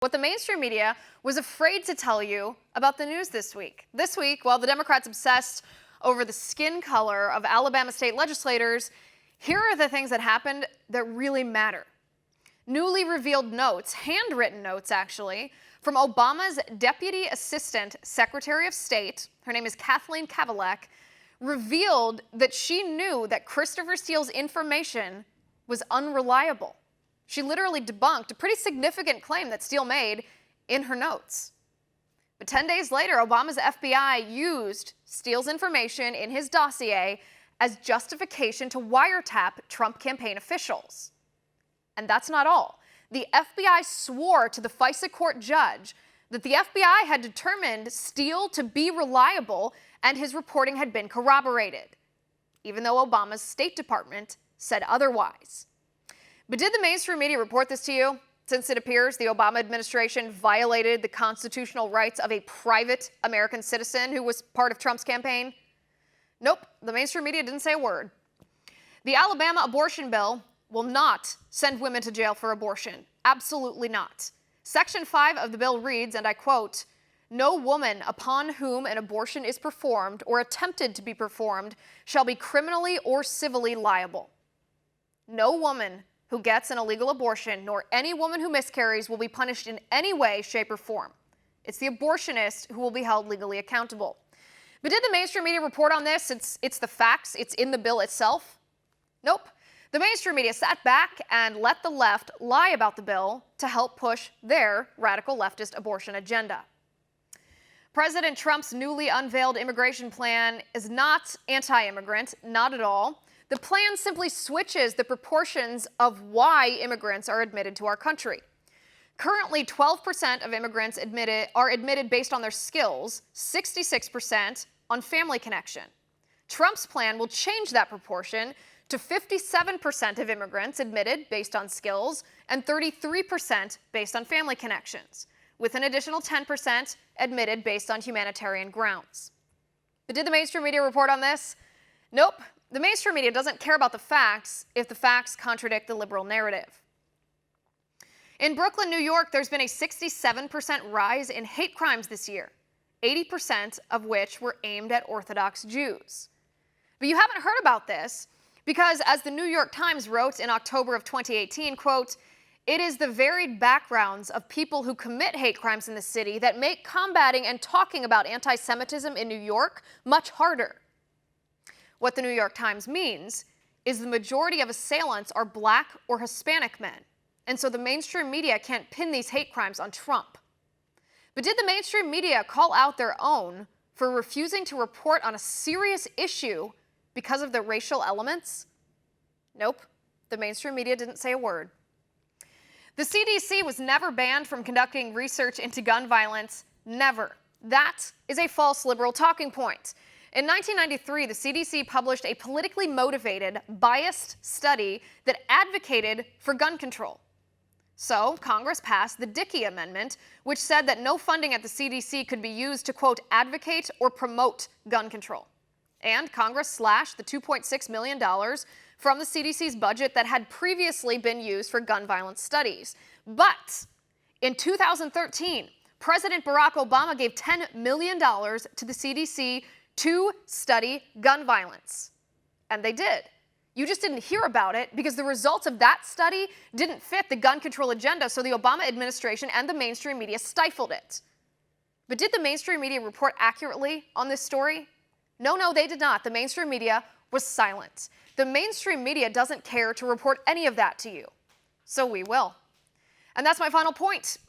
What the mainstream media was afraid to tell you about the news this week. This week, while the Democrats obsessed over the skin color of Alabama state legislators, here are the things that happened that really matter. Newly revealed notes, handwritten notes actually, from Obama's Deputy Assistant Secretary of State, her name is Kathleen Kavalek, revealed that she knew that Christopher Steele's information was unreliable. She literally debunked a pretty significant claim that Steele made in her notes. But 10 days later, Obama's FBI used Steele's information in his dossier as justification to wiretap Trump campaign officials. And that's not all. The FBI swore to the FISA court judge that the FBI had determined Steele to be reliable and his reporting had been corroborated, even though Obama's State Department said otherwise. But did the mainstream media report this to you? Since it appears the Obama administration violated the constitutional rights of a private American citizen who was part of Trump's campaign? Nope, the mainstream media didn't say a word. The Alabama abortion bill will not send women to jail for abortion. Absolutely not. Section 5 of the bill reads, and I quote, "No woman upon whom an abortion is performed or attempted to be performed shall be criminally or civilly liable." No woman who gets an illegal abortion, nor any woman who miscarries, will be punished in any way, shape, or form. It's the abortionist who will be held legally accountable. But did the mainstream media report on this? It's the facts. It's in the bill itself. Nope. The mainstream media sat back and let the left lie about the bill to help push their radical leftist abortion agenda. President Trump's newly unveiled immigration plan is not anti-immigrant, not at all. The plan simply switches the proportions of why immigrants are admitted to our country. Currently, 12% of immigrants are admitted based on their skills, 66% on family connection. Trump's plan will change that proportion to 57% of immigrants admitted based on skills and 33% based on family connections, with an additional 10% admitted based on humanitarian grounds. But did the mainstream media report on this? Nope. The mainstream media doesn't care about the facts if the facts contradict the liberal narrative. In Brooklyn, New York, there's been a 67% rise in hate crimes this year, 80% of which were aimed at Orthodox Jews. But you haven't heard about this because, as the New York Times wrote in October of 2018, quote, "It is the varied backgrounds of people who commit hate crimes in the city that make combating and talking about anti-Semitism in New York much harder." What the New York Times means is the majority of assailants are Black or Hispanic men, and so the mainstream media can't pin these hate crimes on Trump. But did the mainstream media call out their own for refusing to report on a serious issue because of the racial elements? Nope, the mainstream media didn't say a word. The CDC was never banned from conducting research into gun violence, never. That is a false liberal talking point. In 1993, the CDC published a politically motivated, biased study that advocated for gun control. So, Congress passed the Dickey Amendment, which said that no funding at the CDC could be used to, quote, advocate or promote gun control. And Congress slashed the $2.6 million from the CDC's budget that had previously been used for gun violence studies. But in 2013, President Barack Obama gave $10 million to the CDC to study gun violence. And they did. You just didn't hear about it because the results of that study didn't fit the gun control agenda, so the Obama administration and the mainstream media stifled it. But did the mainstream media report accurately on this story? No, they did not. The mainstream media was silent. The mainstream media doesn't care to report any of that to you. So we will. And that's my final point.